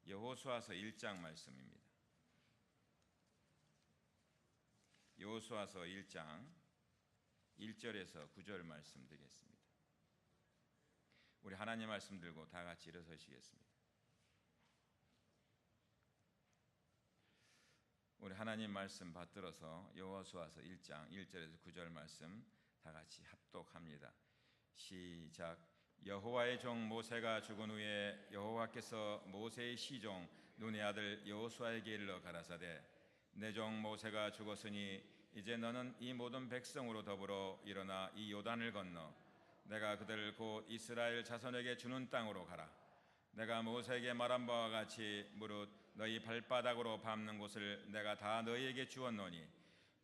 여호수아서 1장 말씀입니다. 여호수아서 1장 1절에서 9절 말씀 드리겠습니다. 우리 하나님 말씀 들고 다 같이 일어서시겠습니다. 우리 하나님 말씀 받들어서 여호수아서 1장 1절에서 9절 말씀 다 같이 합독합니다. 시작. 여호와의 종 모세가 죽은 후에 여호와께서 모세의 시종 눈의 아들 여호수아에게 일러 가라사대 내 종 모세가 죽었으니 이제 너는 이 모든 백성으로 더불어 일어나 이 요단을 건너 내가 그들을 곧 이스라엘 자손에게 주는 땅으로 가라. 내가 모세에게 말한 바와 같이 무릇 너희 발바닥으로 밟는 곳을 내가 다 너희에게 주었노니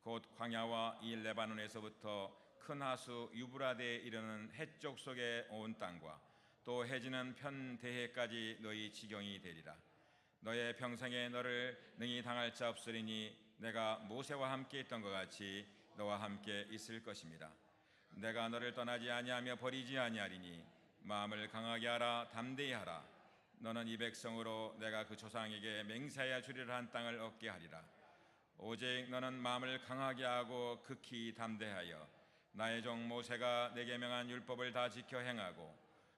곧 광야와 이 레바논에서부터 큰 하수 유브라데에 이르는 해쪽 속에 온 땅과 또 해지는 편대해까지 너희 지경이 되리라. 너의 평생에 너를 능히 당할 자 없으리니 내가 모세와 함께 있던 것 같이 너와 함께 있을 것입니다. 내가 너를 떠나지 아니하며 버리지 아니하리니 마음을 강하게 하라. 담대히 하라. 너는 이 백성으로 내가 그 조상에게 맹세하여 주리라 한 땅을 얻게 하리라. 오직 너는 마음을 강하게 하고 극히 담대하여 나의 종 모세가 내게 명한 율법을 다 지켜 행하고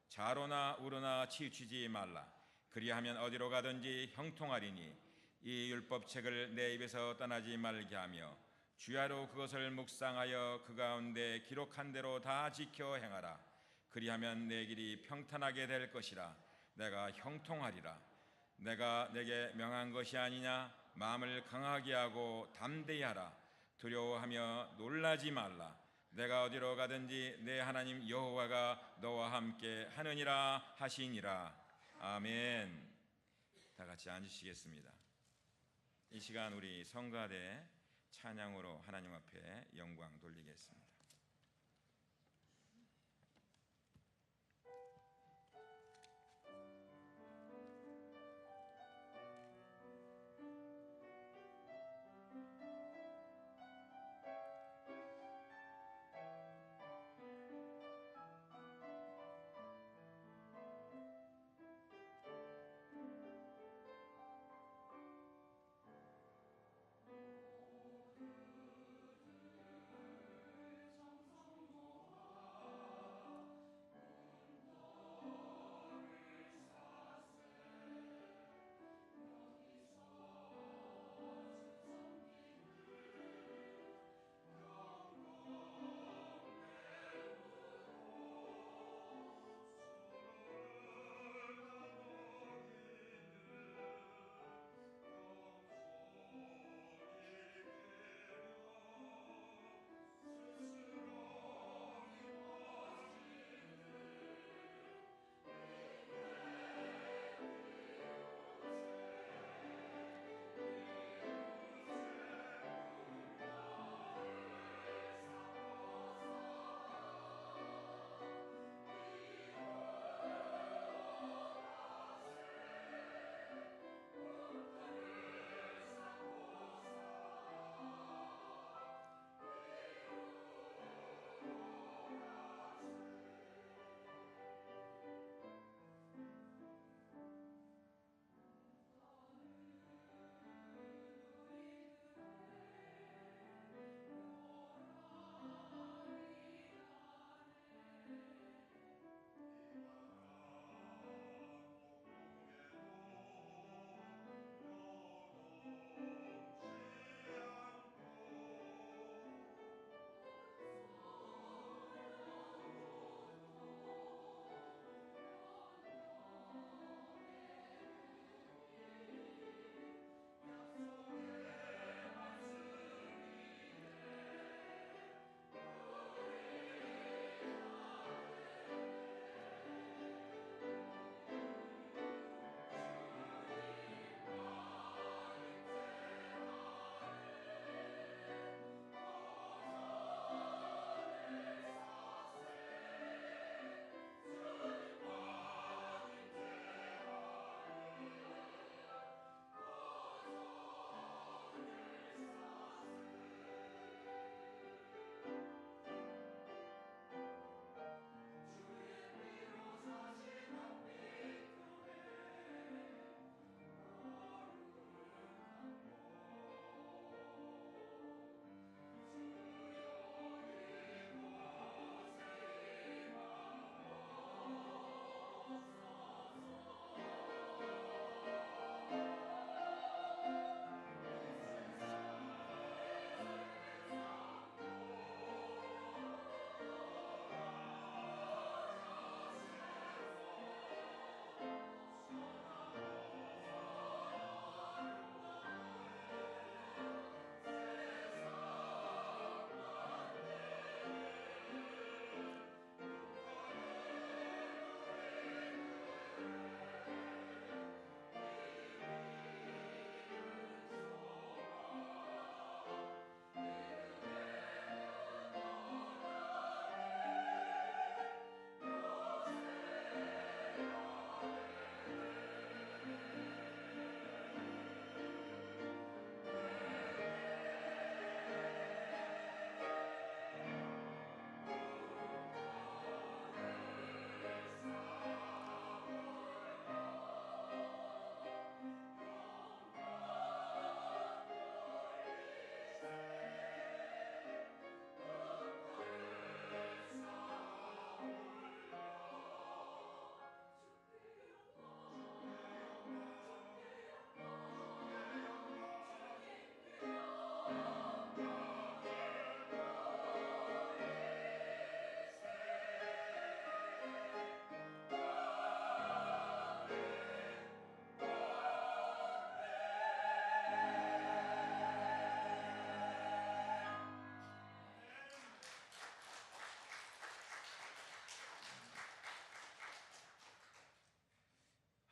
좌로나 우로나 치우치지 말라. 그리하면 어디로 가든지 형통하리니 이 율법책을 내 입에서 떠나지 말게 하며 주야로 그것을 묵상하여 그 가운데 기록한 대로 다 지켜 행하라. 그리하면 내 길이 평탄하게 될 것이라. 내가 형통하리라. 내가 내게 명한 것이 아니냐. 마음을 강하게 하고 담대히 하라. 두려워하며 놀라지 말라. 내가 어디로 가든지 내 하나님 여호와가 너와 함께 하느니라 하시니라. 아멘. 다 같이 앉으시겠습니다. 이 시간 우리 성가대 찬양으로 하나님 앞에 영광 돌리겠습니다.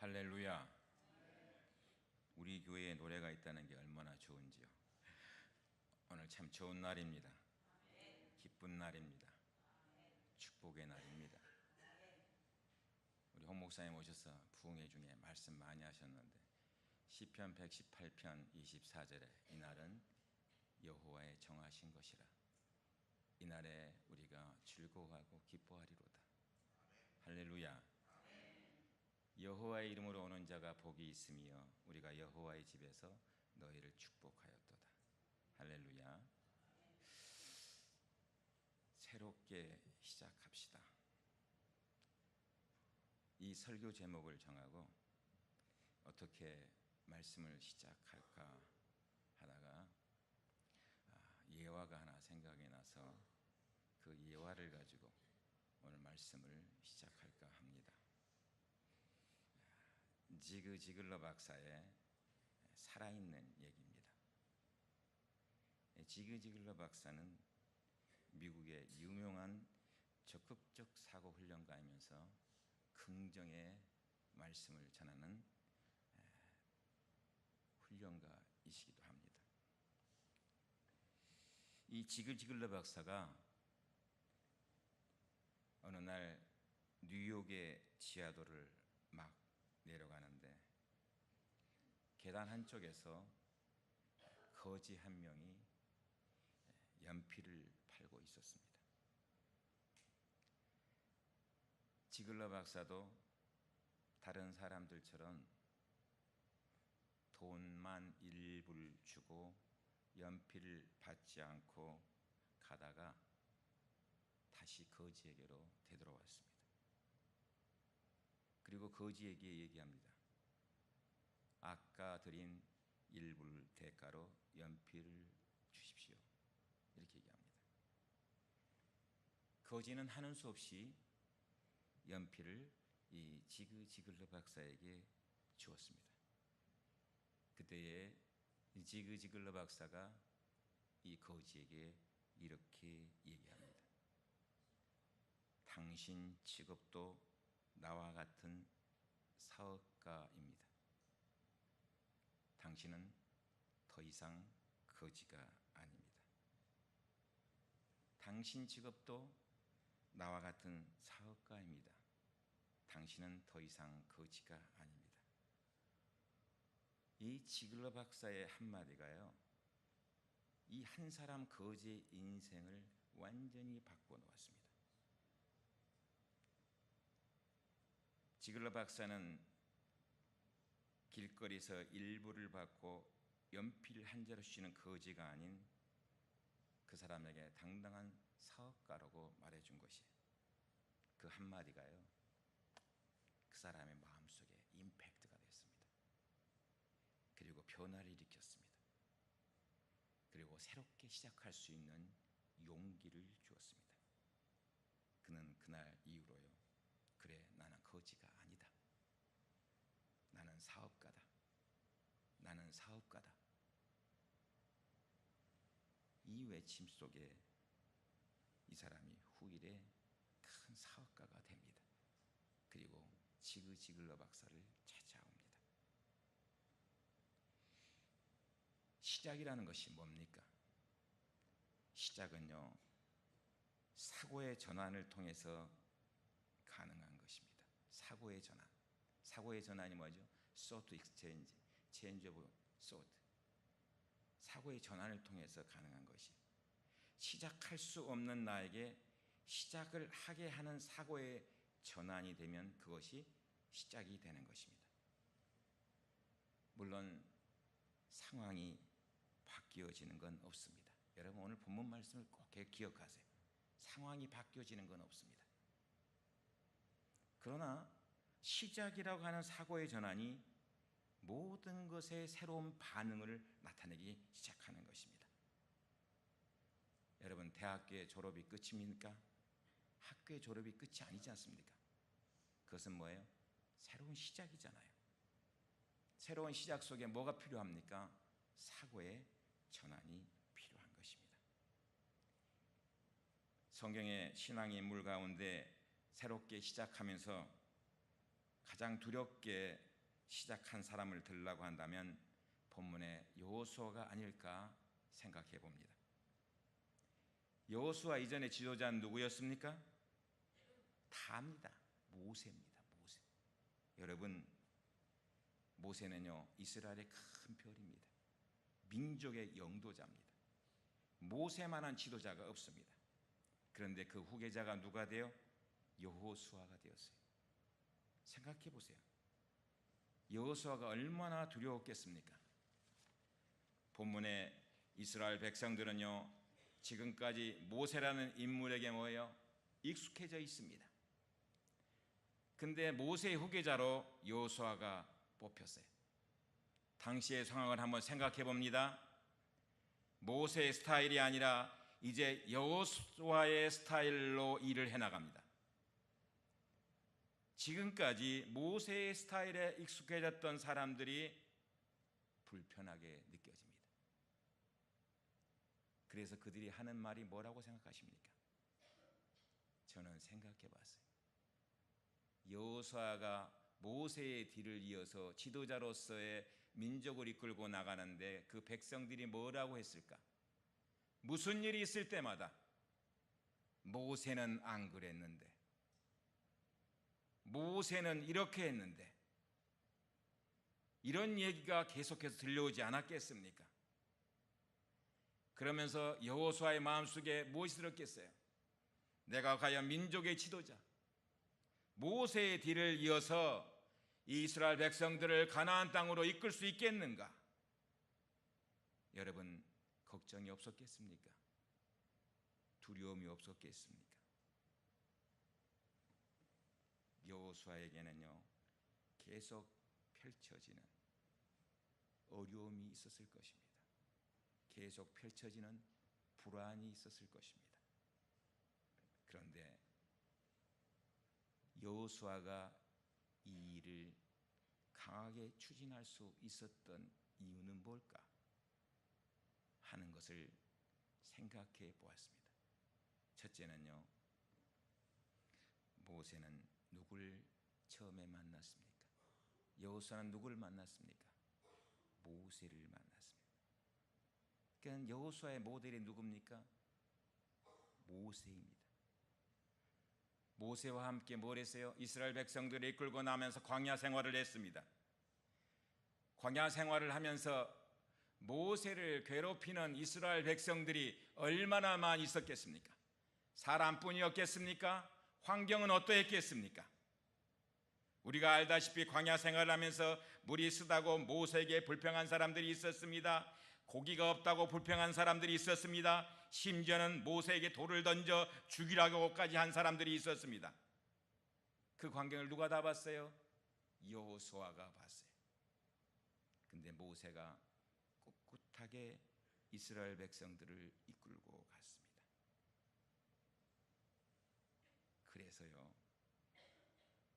할렐루야. 우리 교회에 노래가 있다는 게 얼마나 좋은지요. 오늘 참 좋은 날입니다. 기쁜 날입니다. 축복의 날입니다. 우리 홍 목사님 오셔서 부흥회 중에 말씀 많이 하셨는데 시편 118편 24절에 이날은 여호와의 정하신 것이라. 이날에 우리가 즐거워하고 기뻐하리로다. 할렐루야. 여호와의 이름으로 오는 자가 복이 있으며 우리가 여호와의 집에서 너희를 축복하였도다. 할렐루야. 새롭게 시작합시다. 이 설교 제목을 정하고 어떻게 말씀을 시작할까 하다가 예화가 하나 생각이 나서 그 예화를 가지고 오늘 말씀을 시작할까 합니다. 지그 지글러 박사의 살아있는 얘기입니다. 지그 지글러 박사는 미국의 유명한 적극적 사고 훈련가이면서 긍정의 말씀을 전하는 훈련가이시기도 합니다. 이 지그 지글러 박사가 어느 날 뉴욕의 지하도를 막 내려가는데 계단 한쪽에서 거지 한 명이 연필을 팔고 있었습니다. 지글러 박사도 다른 사람들처럼 돈만 일부를 주고 연필을 받지 않고 가다가 다시 거지에게로 되돌아왔습니다. 그리고 거지에게 얘기합니다. 아까 드린 일불 대가로 연필을 주십시오. 이렇게 얘기합니다. 거지는 하는 수 없이 연필을 이 지그 지글러 박사에게 주었습니다. 그때에 이 지그 지글러 박사가 이 거지에게 이렇게 얘기합니다. 당신 직업도 나와 같은 사업가입니다. 당신은 더 이상 거지가 아닙니다. 당신 직업도 나와 같은 사업가입니다. 당신은 더 이상 거지가 아닙니다. 이 지글러 박사의 한마디가요, 이 한 사람 거지의 인생을 완전히 바꿔놓았습니다. 지글러 박사는 길거리에서 일부를 받고 연필 한 자루 주는 거지가 아닌 그 사람에게 당당한 사업가라고 말해준 것이 그 한마디가요, 그 사람의 마음속에 임팩트가 됐습니다. 그리고 변화를 일으켰습니다. 그리고 새롭게 시작할 수 있는 용기를 주었습니다. 그는 그날 이후로요, 그래, 나는 거지가 아니다. 나는 사업가다. 나는 사업가다. 이 외침 속에 이 사람이 후일에 큰 사업가가 됩니다. 그리고 지그 지글러 박사를 찾아옵니다. 시작이라는 것이 뭡니까? 시작은요, 사고의 전환을 통해서 가능한 것입니다. 사고의 전환. 사고의 전환이 뭐죠? thought exchange, change of thought. 사고의 전환을 통해서 가능한 것이, 시작할 수 없는 나에게 시작을 하게 하는 사고의 전환이 되면 그것이 시작이 되는 것입니다. 물론 상황이 바뀌어지는 건 없습니다. 여러분 오늘 본문 말씀을 꼭 기억하세요. 상황이 바뀌어지는 건 없습니다. 그러나 시작이라고 하는 사고의 전환이 모든 것에 새로운 반응을 나타내기 시작하는 것입니다. 여러분, 대학교의 졸업이 끝입니까? 학교의 졸업이 끝이 아니지 않습니까? 그것은 뭐예요? 새로운 시작이잖아요. 새로운 시작 속에 뭐가 필요합니까? 사고의 전환이 필요한 것입니다. 성경의 신앙의 인물 가운데 새롭게 시작하면서 가장 두렵게 시작한 사람을 들라고 한다면 본문의 여호수아가 아닐까 생각해 봅니다. 여호수아 이전의 지도자는 누구였습니까? 다 압니다. 모세입니다. 모세. 여러분, 모세는요 이스라엘의 큰 별입니다. 민족의 영도자입니다. 모세만한 지도자가 없습니다. 그런데 그 후계자가 누가 돼요? 여호수아가 되었어요. 생각해 보세요. 여호수아가 얼마나 두려웠겠습니까? 본문에 이스라엘 백성들은요 지금까지 모세라는 인물에게 뭐예요? 익숙해져 있습니다. 근데 모세의 후계자로 여호수아가 뽑혔어요. 당시의 상황을 한번 생각해 봅니다. 모세의 스타일이 아니라 이제 여호수아의 스타일로 일을 해나갑니다. 지금까지 모세의 스타일에 익숙해졌던 사람들이 불편하게 느껴집니다. 그래서 그들이 하는 말이 뭐라고 생각하십니까? 저는 생각해 봤어요. 여호수아가 모세의 뒤를 이어서 지도자로서의 민족을 이끌고 나가는데 그 백성들이 뭐라고 했을까? 무슨 일이 있을 때마다 모세는 안 그랬는데, 모세는 이렇게 했는데, 이런 얘기가 계속해서 들려오지 않았겠습니까? 그러면서 여호수아의 마음속에 무엇이 들었겠어요? 내가 과연 민족의 지도자 모세의 뒤를 이어서 이 이스라엘 백성들을 가나안 땅으로 이끌 수 있겠는가? 여러분, 걱정이 없었겠습니까? 두려움이 없었겠습니까? 여호수아에게는요 계속 펼쳐지는 어려움이 있었을 것입니다. 계속 펼쳐지는 불안이 있었을 것입니다. 그런데 여호수아가 이 일을 강하게 추진할 수 있었던 이유는 뭘까 하는 것을 생각해 보았습니다. 첫째는요, 모세는 누굴 처음에 만났습니까? 여호수아는 누구를 만났습니까? 모세를 만났습니다. 그러니까 여호수아의 모델이 누굽니까? 모세입니다. 모세와 함께 뭘 했어요? 이스라엘 백성들을 이끌고 나면서 광야 생활을 했습니다. 광야 생활을 하면서 모세를 괴롭히는 이스라엘 백성들이 얼마나 많이 있었겠습니까? 사람뿐이었겠습니까? 환경은 어떠했겠습니까? 우리가 알다시피 광야 생활을 하면서 물이 쓰다고 모세에게 불평한 사람들이 있었습니다. 고기가 없다고 불평한 사람들이 있었습니다. 심지어는 모세에게 돌을 던져 죽이라고까지 한 사람들이 있었습니다. 그 광경을 누가 다 봤어요? 여호수아가 봤어요. 근데 모세가 꿋꿋하게 이스라엘 백성들을 이끌고 갔습니다. 그래서요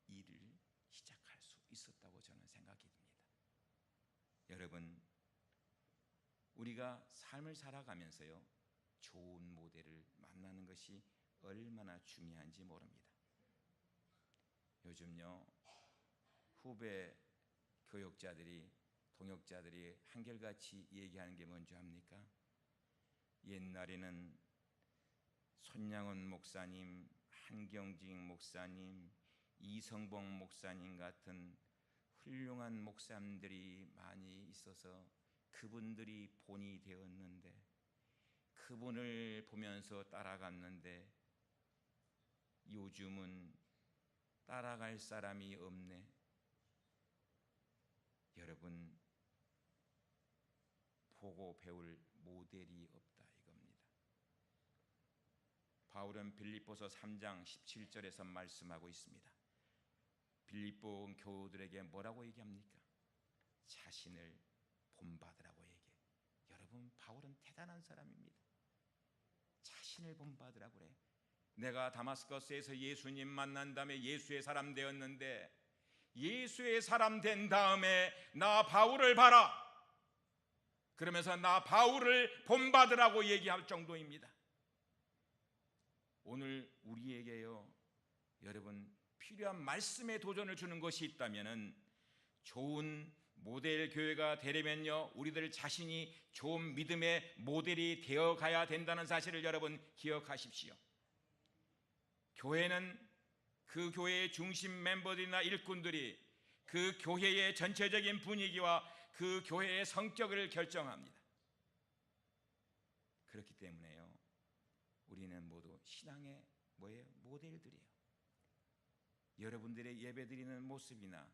일을 시작할 수 있었다고 저는 생각이 듭니다. 여러분, 우리가 삶을 살아가면서요 좋은 모델을 만나는 것이 얼마나 중요한지 모릅니다. 요즘요 후배 교육자들이 동역자들이 한결같이 얘기하는 게 뭔지 압니까? 옛날에는 손양원 목사님, 한경직 목사님, 이성봉 목사님 같은 훌륭한 목사님들이 많이 있어서 그분들이 본이 되었는데, 그분을 보면서 따라갔는데 요즘은 따라갈 사람이 없네. 여러분, 보고 배울 모델이 없다 이겁니다. 바울은 빌립보서 3장 17절에서 말씀하고 있습니다. 빌립보 교우들에게 뭐라고 얘기합니까? 자신을 본받으라고 얘기해요. 여러분, 바울은 대단한 사람입니다. 자신을 본받으라고 그래. 내가 다마스커스에서 예수님 만난 다음에 예수의 사람 되었는데, 예수의 사람 된 다음에 나 바울을 봐라, 그러면서 나 바울을 본받으라고 얘기할 정도입니다. 오늘 우리에게요 여러분 필요한 말씀의 도전을 주는 것이 있다면 좋은 모델 교회가 되려면요, 우리들 자신이 좋은 믿음의 모델이 되어 가야 된다는 사실을 여러분 기억하십시오. 교회는 그 교회의 중심 멤버들이나 일꾼들이 그 교회의 전체적인 분위기와 그 교회의 성격을 결정합니다. 그렇기 때문에요, 우리는 모두 신앙의 모델들이에요. 여러분들의 예배드리는 모습이나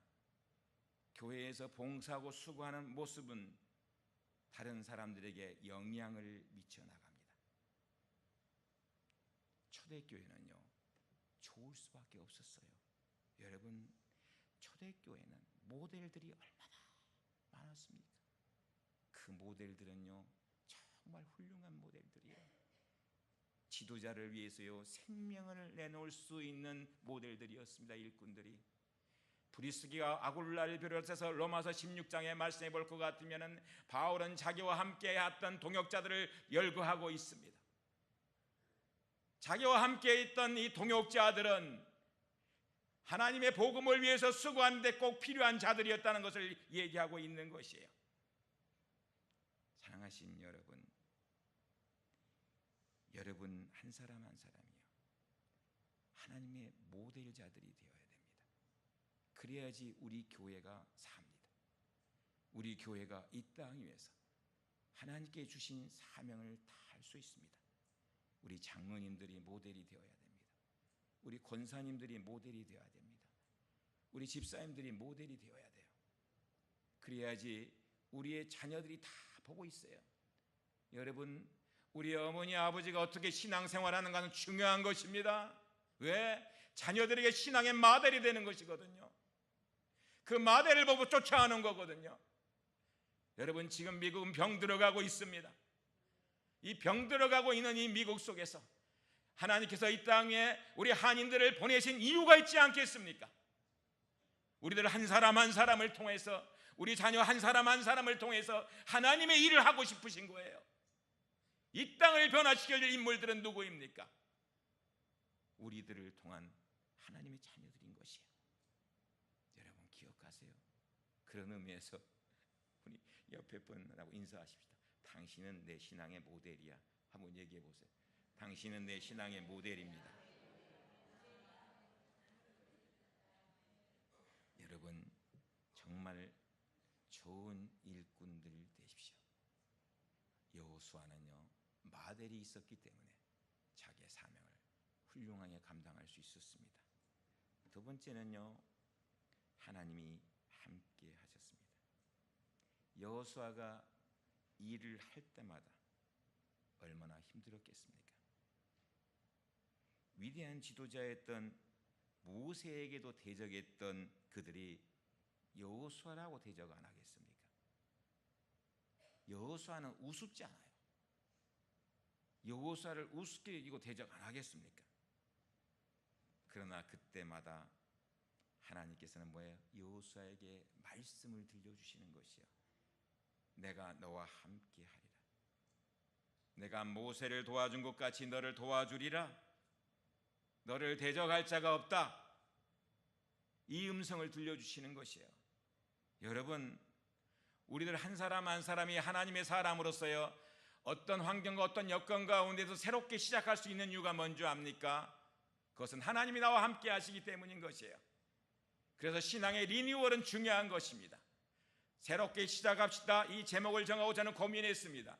교회에서 봉사하고 수고하는 모습은 다른 사람들에게 영향을 미쳐 나갑니다. 초대교회는요, 좋을 수밖에 없었어요. 여러분, 초대교회는 모델들이 얼마나 많았습니까? 그 모델들은요, 정말 훌륭한 모델들이에요. 지도자를 위해서요, 생명을 내놓을 수 있는 모델들이었습니다. 일꾼들이. 브리스기와 아굴라를 비롯해서 로마서 16장에 말씀해 볼 것 같으면 바울은 자기와 함께 했던 동역자들을 열거하고 있습니다. 자기와 함께 있던 이 동역자들은 하나님의 복음을 위해서 수고하는데 꼭 필요한 자들이었다는 것을 얘기하고 있는 것이에요. 사랑하신 여러분 한 사람 한 사람이요, 하나님의 모델자들이 되어야 됩니다. 그래야지 우리 교회가 삽니다. 우리 교회가 이 땅 위에서 하나님께 주신 사명을 다할 수 있습니다. 우리 장로님들이 모델이 되어야 됩니다. 우리 권사님들이 모델이 되어야 됩니다. 우리 집사님들이 모델이 되어야 돼요. 그래야지 우리의 자녀들이 다 보고 있어요. 여러분, 우리 어머니 아버지가 어떻게 신앙생활하는가는 중요한 것입니다. 왜? 자녀들에게 신앙의 모델이 되는 것이거든요. 그 모델을 보고 쫓아가는 거거든요. 여러분, 지금 미국은 병 들어가고 있습니다. 이 병 들어가고 있는 이 미국 속에서 하나님께서 이 땅에 우리 한인들을 보내신 이유가 있지 않겠습니까? 우리들 한 사람 한 사람을 통해서, 우리 자녀 한 사람 한 사람을 통해서 하나님의 일을 하고 싶으신 거예요. 이 땅을 변화시킬 인물들은 누구입니까? 우리들을 통한 하나님의 자녀들인 것이에요. 여러분 기억하세요. 그런 의미에서 우리 옆에 분하고 인사하십시다. 당신은 내 신앙의 모델이야. 한번 얘기해 보세요. 당신은 내 신앙의 모델입니다. 여러분, 정말 좋은 일꾼들 되십시오. 여호수아는요, 모델이 있었기 때문에 자기의 사명을 훌륭하게 감당할 수 있었습니다. 두 번째는요, 하나님이 함께 하셨습니다. 여호수아가 일을 할 때마다 얼마나 힘들었겠습니까? 위대한 지도자였던 모세에게도 대적했던 그들이 여호수아라고 대적 안 하겠습니까? 여호수아는 우습지 않아요. 여호수아를 우습게 여기고 대적 안 하겠습니까? 그러나 그때마다 하나님께서는 여호수아에게 말씀을 들려주시는 것이요, 내가 너와 함께 하리라. 내가 모세를 도와준 것 같이 너를 도와주리라. 너를 대적할 자가 없다. 이 음성을 들려주시는 것이에요. 여러분, 우리들 한 사람 한 사람이 하나님의 사람으로서요, 어떤 환경과 어떤 여건 가운데서 새롭게 시작할 수 있는 이유가 뭔지 압니까? 그것은 하나님이 나와 함께 하시기 때문인 것이에요. 그래서 신앙의 리뉴얼은 중요한 것입니다. 새롭게 시작합시다. 이 제목을 정하고 저는 고민했습니다.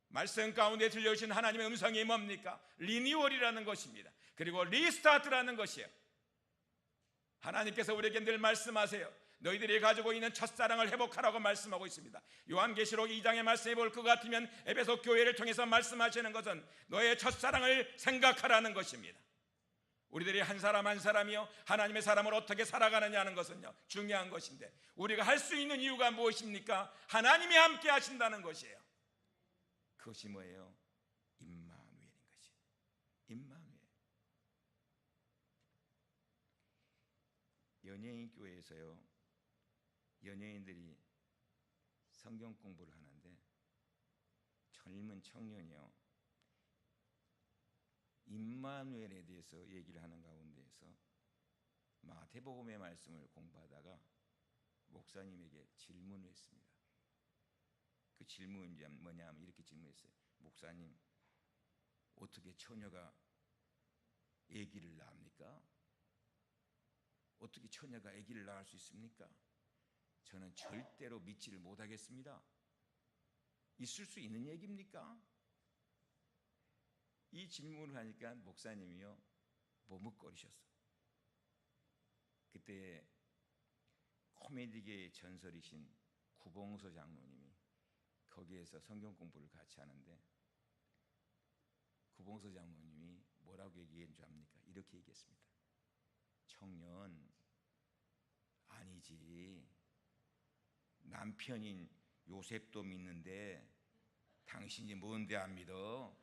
말씀 가운데 들려주신 하나님의 음성이 뭡니까? 리뉴얼이라는 것입니다. 그리고 리스타트라는 것이에요. 하나님께서 우리에게 늘 말씀하세요. 너희들이 가지고 있는 첫사랑을 회복하라고 말씀하고 있습니다. 요한계시록 2장의 말씀해 볼 것 같으면 에베소 교회를 통해서 말씀하시는 것은 너의 첫사랑을 생각하라는 것입니다. 우리들이 한 사람 한 사람이요, 하나님의 사람을 어떻게 살아가느냐는 것은요, 중요한 것인데, 우리가 할 수 있는 이유가 무엇입니까? 하나님이 함께 하신다는 것이에요. 그것이 뭐예요? 임마누엘인 것이에요. 임마누엘. 연예인 교회에서요, 연예인들이 성경 공부를 하는데 젊은 청년이요, 임마누엘에 대해서 얘기를 하는 가운데에서 마태복음의 말씀을 공부하다가 목사님에게 질문을 했습니다. 그 질문이 뭐냐면 이렇게 질문했어요. 목사님, 어떻게 처녀가 아기를 낳습니까? 어떻게 처녀가 아기를 낳을 수 있습니까? 저는 절대로 믿지를 못하겠습니다. 있을 수 있는 얘기입니까? 이 질문을 하니까 목사님이요 머뭇거리셨어요. 그때 코미디계의 전설이신 구봉서 장로님이 거기에서 성경 공부를 같이 하는데 구봉서 장로님이 뭐라고 얘기한 줄 압니까? 이렇게 얘기했습니다. 청년, 아니지, 남편인 요셉도 믿는데 당신이 뭔데 안 믿어?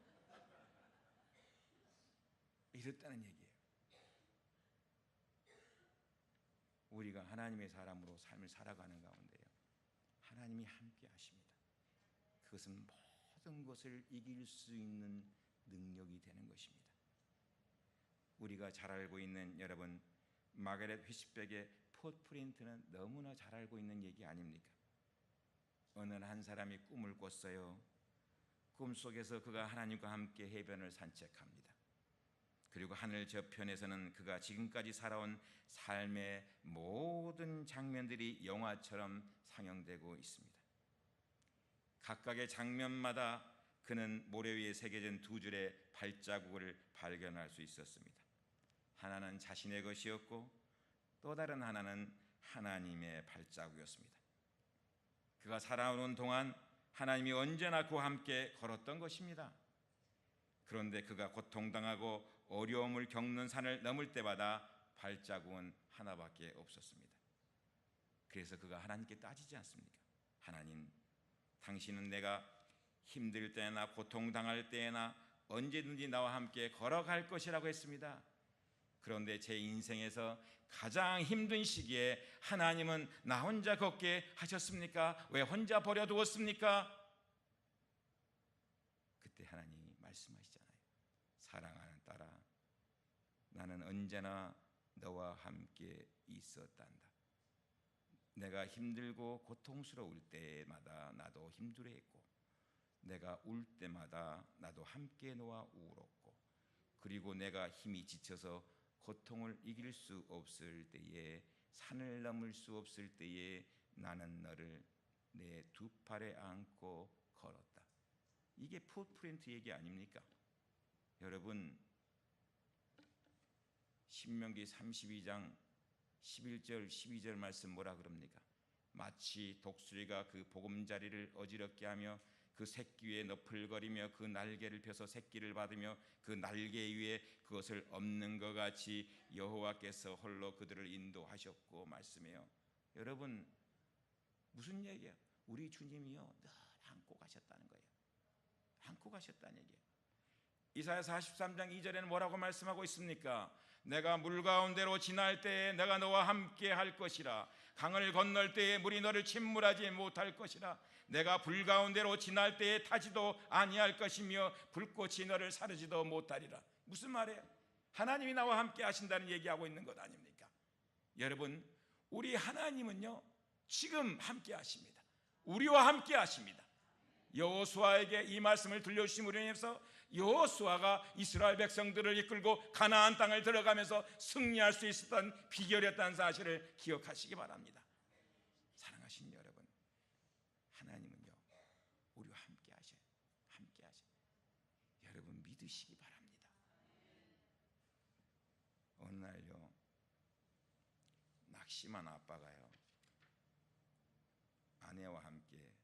이랬다는 얘기예요. 우리가 하나님의 사람으로 삶을 살아가는 가운데요, 하나님이 함께 하십니다. 그것은 모든 것을 이길 수 있는 능력이 되는 것입니다. 우리가 잘 알고 있는, 여러분, 마가렛 회시백의 풋프린트는 너무나 잘 알고 있는 얘기 아닙니까? 어느 한 사람이 꿈을 꿨어요. 꿈속에서 그가 하나님과 함께 해변을 산책합니다. 그리고 하늘 저편에서는 그가 지금까지 살아온 삶의 모든 장면들이 영화처럼 상영되고 있습니다. 각각의 장면마다 그는 모래 위에 새겨진 두 줄의 발자국을 발견할 수 있었습니다. 하나는 자신의 것이었고 또 다른 하나는 하나님의 발자국이었습니다. 그가 살아오는 동안 하나님이 언제나 그와 함께 걸었던 것입니다. 그런데 그가 고통당하고 어려움을 겪는 산을 넘을 때마다 발자국은 하나밖에 없었습니다. 그래서 그가 하나님께 따지지 않습니까? 하나님, 당신은 내가 힘들 때나 고통당할 때나 언제든지 나와 함께 걸어갈 것이라고 했습니다. 그런데 제 인생에서 가장 힘든 시기에 하나님은 나 혼자 걷게 하셨습니까? 왜 혼자 버려두었습니까? 그때 하나님이 말씀하시잖아요. 사랑하는 딸아, 나는 언제나 너와 함께 있었단다. 내가 힘들고 고통스러울 때마다 나도 힘들어했고, 내가 울 때마다 나도 함께 너와 울었고, 그리고 내가 힘이 지쳐서 고통을 이길 수 없을 때에, 산을 넘을 수 없을 때에 나는 너를 내 두 팔에 안고 걸었다. 이게 풋프린트 얘기 아닙니까? 여러분, 신명기 32장 11절 12절 말씀 뭐라 그럽니까? 마치 독수리가 그 보금자리를 어지럽게 하며 그 새끼 위에 너풀거리며 그 날개를 펴서 새끼를 받으며 그 날개 위에 그것을 엎는 것 같이 여호와께서 홀로 그들을 인도하셨고 말씀해요. 여러분, 무슨 얘기야? 우리 주님이요 늘 안고 가셨다는 거예요. 안고 가셨다는 얘기예요. 이사야 43장 2절에는 뭐라고 말씀하고 있습니까? 내가 물 가운데로 지날 때에 내가 너와 함께 할 것이라. 강을 건널 때에 물이 너를 침몰하지 못할 것이라. 내가 불 가운데로 지날 때에 타지도 아니할 것이며 불꽃이 너를 사르지도 못하리라. 무슨 말이에요? 하나님이 나와 함께 하신다는 얘기하고 있는 것 아닙니까? 여러분, 우리 하나님은요 지금 함께 하십니다. 우리와 함께 하십니다. 여호수아에게 이 말씀을 들려주심으로 인해서 여호수아가 이스라엘 백성들을 이끌고 가나안 땅을 들어가면서 승리할 수 있었던 비결이었다는 사실을 기억하시기 바랍니다. 사랑하신 여러분, 하나님은요 우리와 함께 하셔요. 함께 하셔요. 여러분 믿으시기 바랍니다. 어느 날요 낙심한 아빠가요 아내와 함께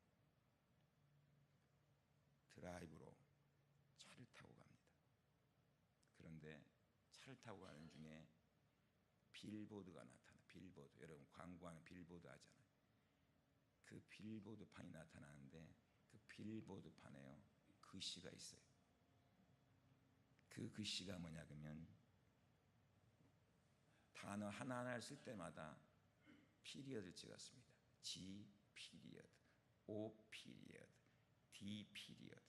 드라이브로 차를 타고 갑니다. 그런데 차를 타고 가는 중에 빌보드가 나타나. 빌보드, 여러분 광고하는 빌보드 하잖아요. 그 빌보드판이 나타나는데 그 빌보드판에요 글씨가 있어요. 그 글씨가 뭐냐 그러면 단어 하나하나를 쓸 때마다 피리어드를 찍었습니다. G 피리어드, O 피리어드, D 피리어드,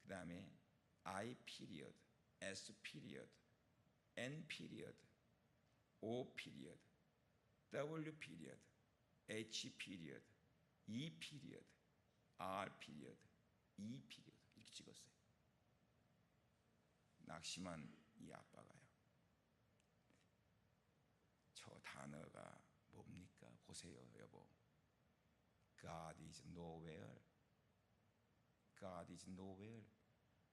그 다음에 I 피리어드, S 피리어드, N 피리어드, O 피리어드, W 피리어드, H period, E period, R period, E period 이렇게 찍었어요. 낙심한 이 아빠가요. 저 단어가 뭡니까? 보세요, 여보. God is nowhere. God is nowhere.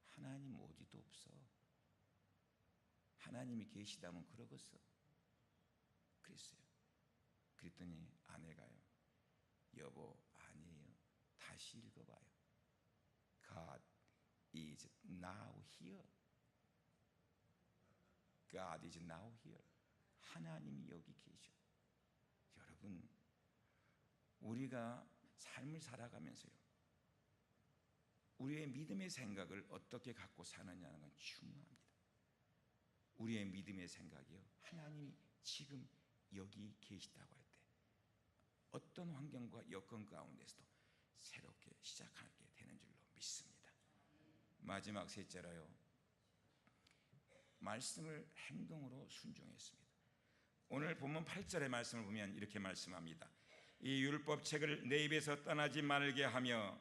하나님 어디도 없어. 하나님이 계시다면 그러겠어. 그랬어요. 그랬더니 아내가요, 여보 아니에요. 다시 읽어봐요. God is now here. God is now here. 하나님이 여기 계셔. 여러분, 우리가 삶을 살아가면서요, 우리의 믿음의 생각을 어떻게 갖고 사느냐는 건 중요합니다. 우리의 믿음의 생각이요, 하나님이 지금 여기 계시다고 할 때 어떤 환경과 여건 가운데서도 새롭게 시작하게 되는 줄로 믿습니다. 마지막 셋째로요, 말씀을 행동으로 순종했습니다. 오늘 본문 8절의 말씀을 보면 이렇게 말씀합니다. 이 율법책을 내 입에서 떠나지 말게 하며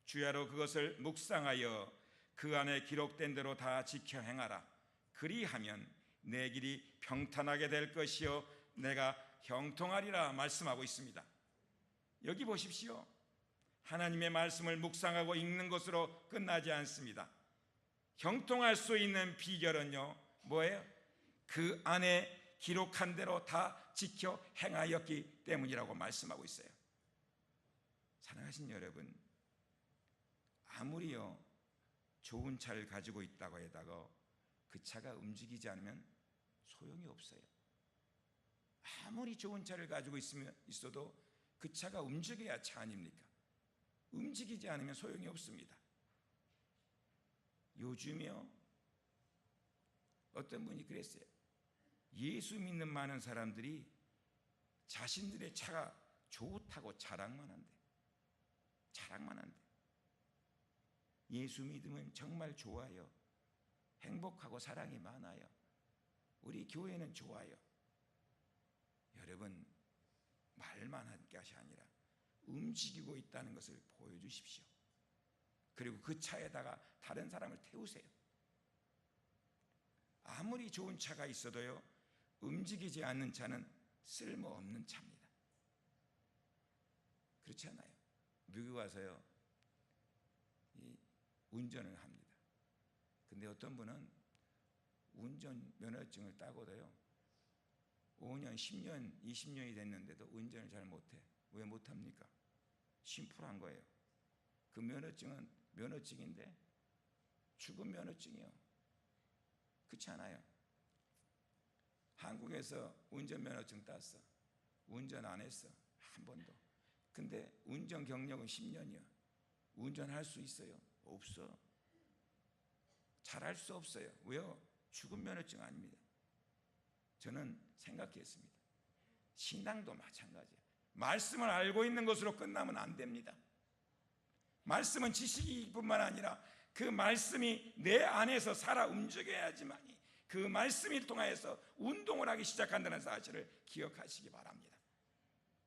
주야로 그것을 묵상하여 그 안에 기록된 대로 다 지켜 행하라. 그리하면 내 길이 평탄하게 될 것이요 내가 형통하리라 말씀하고 있습니다. 여기 보십시오. 하나님의 말씀을 묵상하고 읽는 것으로 끝나지 않습니다. 형통할 수 있는 비결은요, 뭐예요? 그 안에 기록한 대로 다 지켜 행하였기 때문이라고 말씀하고 있어요. 사랑하신 여러분, 아무리요 좋은 차를 가지고 있다고 해다가 그 차가 움직이지 않으면 소용이 없어요. 아무리 좋은 차를 가지고 있어도 그 차가 움직여야 차 아닙니까? 움직이지 않으면 소용이 없습니다. 요즘이요, 어떤 분이 그랬어요. 예수 믿는 많은 사람들이 자신들의 차가 좋다고 자랑만 한대. 예수 믿으면 정말 좋아요. 행복하고 사랑이 많아요. 우리 교회는 좋아요. 여러분, 말만 한 것이 아니라 움직이고 있다는 것을 보여주십시오. 그리고 그 차에다가 다른 사람을 태우세요. 아무리 좋은 차가 있어도요, 움직이지 않는 차는 쓸모없는 차입니다. 그렇지 않아요? 미국 와서요, 운전을 합니다. 근데 어떤 분은 운전 면허증을 따고도요 5년, 10년, 20년이 됐는데도 운전을 잘 못해. 왜 못합니까? 심플한 거예요. 그 면허증은 면허증인데 죽은 면허증이요. 그렇지 않아요? 한국에서 운전면허증 땄어. 운전 안 했어. 한 번도. 근데 운전 경력은 10년이요. 운전할 수 있어요? 없어. 잘할 수 없어요. 왜요? 죽은 면허증 아닙니다. 저는 생각했습니다. 신앙도 마찬가지예요. 말씀을 알고 있는 것으로 끝나면 안 됩니다. 말씀은 지식이뿐만 아니라 그 말씀이 내 안에서 살아 움직여야지만이 그 말씀을 통하여서 운동을 하기 시작한다는 사실을 기억하시기 바랍니다.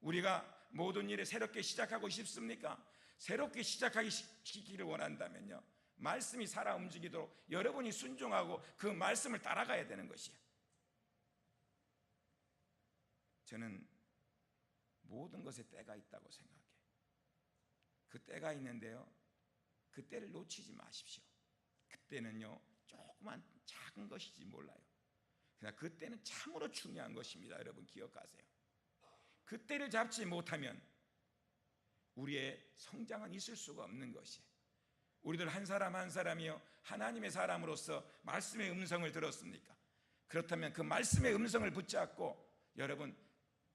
우리가 모든 일을 새롭게 시작하고 싶습니까? 새롭게 시작하기 시키기를 원한다면요, 말씀이 살아 움직이도록 여러분이 순종하고 그 말씀을 따라가야 되는 것이에요. 저는 모든 것에 때가 있다고 생각해요. 그 때가 있는데요, 그 때를 놓치지 마십시오. 그때는요 조그만 작은 것이지 몰라요. 그러나 그때는 참으로 중요한 것입니다. 여러분 기억하세요. 그때를 잡지 못하면 우리의 성장은 있을 수가 없는 것이에요. 우리들 한 사람 한 사람이요 하나님의 사람으로서 말씀의 음성을 들었습니까? 그렇다면 그 말씀의 음성을 붙잡고 여러분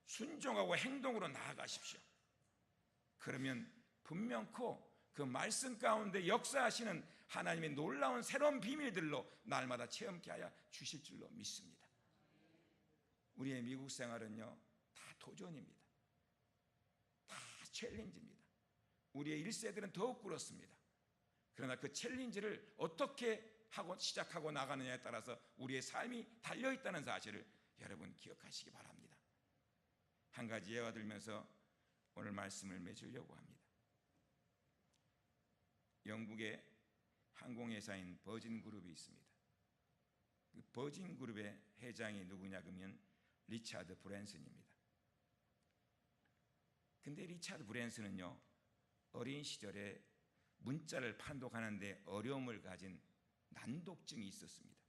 순종하고 행동으로 나아가십시오. 그러면 분명코 그 말씀 가운데 역사하시는 하나님의 놀라운 새로운 비밀들로 날마다 체험케 하여 주실 줄로 믿습니다. 우리의 미국 생활은요 다 도전입니다. 다 챌린지입니다. 우리의 1세들은 더욱 그렇습니다. 그러나 그 챌린지를 어떻게 하고 시작하고 나가느냐에 따라서 우리의 삶이 달려있다는 사실을 여러분 기억하시기 바랍니다. 한 가지 예화 들면서 오늘 말씀을 맺으려고 합니다. 영국의 항공회사인 버진그룹이 있습니다. 그 버진그룹의 회장이 누구냐 그러면 리차드 브랜슨입니다. 근데 리차드 브랜슨은요, 어린 시절에 문자를 판독하는데 어려움을 가진 난독증이 있었습니다.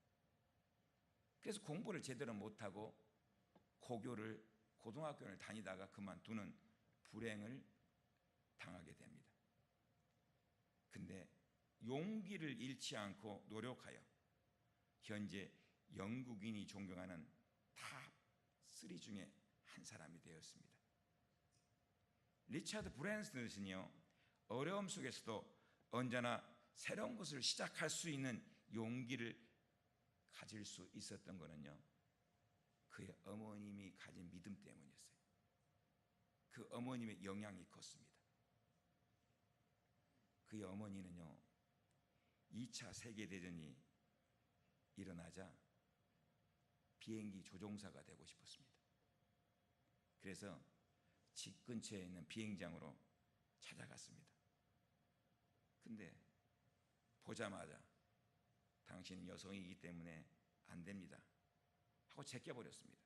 그래서 공부를 제대로 못하고 고등학교를 다니다가 그만두는 불행을 당하게 됩니다. 근데 용기를 잃지 않고 노력하여 현재 영국인이 존경하는 탑3 중에 한 사람이 되었습니다. 리차드 브랜슨은요, 어려움 속에서도 언제나 새로운 것을 시작할 수 있는 용기를 가질 수 있었던 것은요, 그의 어머님이 가진 믿음 때문이었어요. 그 어머님의 영향이 컸습니다. 그의 어머니는요, 2차 세계대전이 일어나자 비행기 조종사가 되고 싶었습니다. 그래서 집 근처에 있는 비행장으로 찾아갔습니다. 근데 보자마자 당신은 여성이기 때문에 안 됩니다 하고 제껴버렸습니다.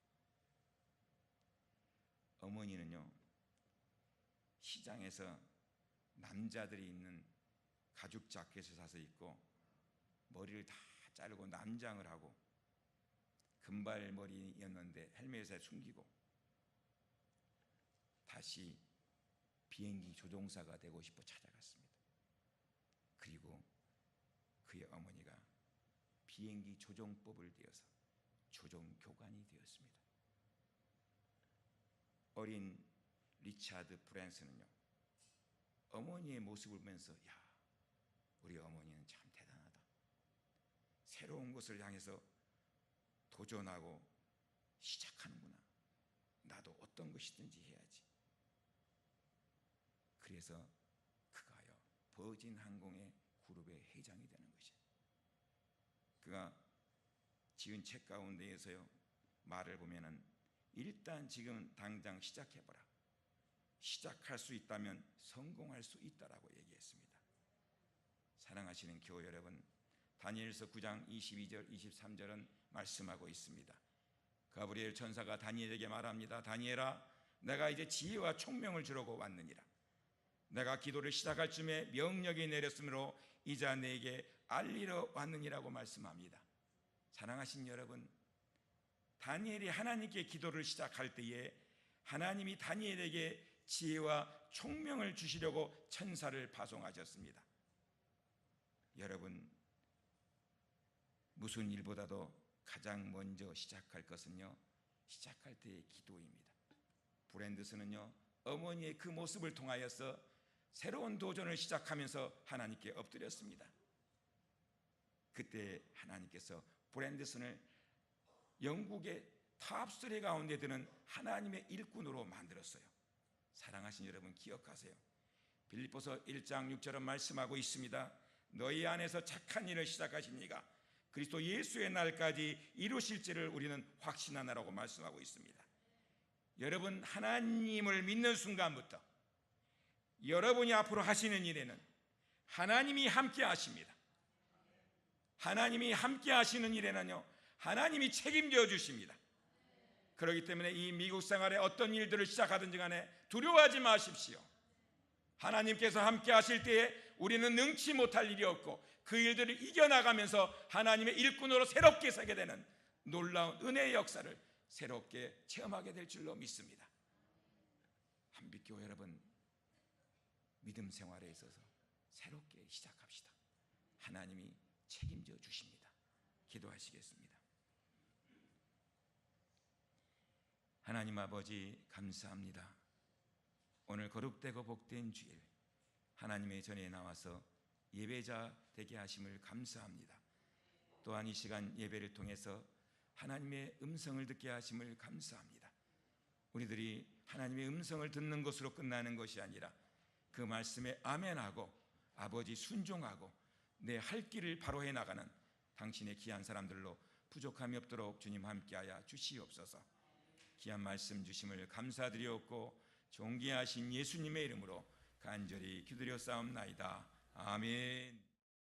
어머니는요, 시장에서 남자들이 입는 가죽 자켓을 사서 입고 머리를 다 자르고 남장을 하고 금발머리였는데 헬멧에 숨기고 다시 비행기 조종사가 되고 싶어 찾아갔습니다. 그리고 그의 어머니가 비행기 조종법을 배워서 조종교관이 되었습니다. 어린 리차드 브랜슨은요, 어머니의 모습을 보면서 야, 우리 어머니는 참 대단하다. 새로운 것을 향해서 도전하고 시작하는구나. 나도 어떤 것이든지 해야지. 그래서 그가요, 버진 항공의 그룹의 회장이 되는 것이에요. 그가 지은 책 가운데에서요, 말을 보면은 일단 지금 당장 시작해보라. 시작할 수 있다면 성공할 수 있다라고 얘기했습니다. 사랑하시는 교회 여러분, 다니엘서 9장 22절 23절은 말씀하고 있습니다. 가브리엘 천사가 다니엘에게 말합니다. 다니엘아, 내가 이제 지혜와 총명을 주려고 왔느니라. 내가 기도를 시작할 쯤에 명령이 내렸으므로 이제 내게 알리러 왔느니라고 말씀합니다. 사랑하신 여러분, 다니엘이 하나님께 기도를 시작할 때에 하나님이 다니엘에게 지혜와 총명을 주시려고 천사를 파송하셨습니다. 여러분, 무슨 일보다도 가장 먼저 시작할 것은요, 시작할 때의 기도입니다. 브랜드슨은요, 어머니의 그 모습을 통하여서 새로운 도전을 시작하면서 하나님께 엎드렸습니다. 그때 하나님께서 브랜드슨을 영국의 탑3 가운데 드는 하나님의 일꾼으로 만들었어요. 사랑하신 여러분, 기억하세요. 빌립보서 1장 6절은 말씀하고 있습니다. 너희 안에서 착한 일을 시작하신 이가 그리스도 예수의 날까지 이루실지를 우리는 확신하나라고 말씀하고 있습니다. 여러분, 하나님을 믿는 순간부터 여러분이 앞으로 하시는 일에는 하나님이 함께 하십니다. 하나님이 함께 하시는 일에는요, 하나님이 책임져 주십니다. 그렇기 때문에 이 미국 생활에 어떤 일들을 시작하든지 간에 두려워하지 마십시오. 하나님께서 함께 하실 때에 우리는 능치 못할 일이 없고 그 일들을 이겨나가면서 하나님의 일꾼으로 새롭게 서게 되는 놀라운 은혜의 역사를 새롭게 체험하게 될 줄로 믿습니다. 한빛교회 여러분, 믿음 생활에 있어서 새롭게 시작합시다. 하나님이 책임져 주십니다. 기도하시겠습니다. 하나님 아버지, 감사합니다. 오늘 거룩되고 복된 주일 하나님의 전에 나와서 예배자 되게 하심을 감사합니다. 또한 이 시간 예배를 통해서 하나님의 음성을 듣게 하심을 감사합니다. 우리들이 하나님의 음성을 듣는 것으로 끝나는 것이 아니라 그 말씀에 아멘하고 아버지 순종하고 내 할 길을 바로 해나가는 당신의 귀한 사람들로 부족함이 없도록 주님 함께하여 주시옵소서. 귀한 말씀 주심을 감사드리옵고 존귀하신 예수님의 이름으로 간절히 기도드려 싸움나이다. 아멘.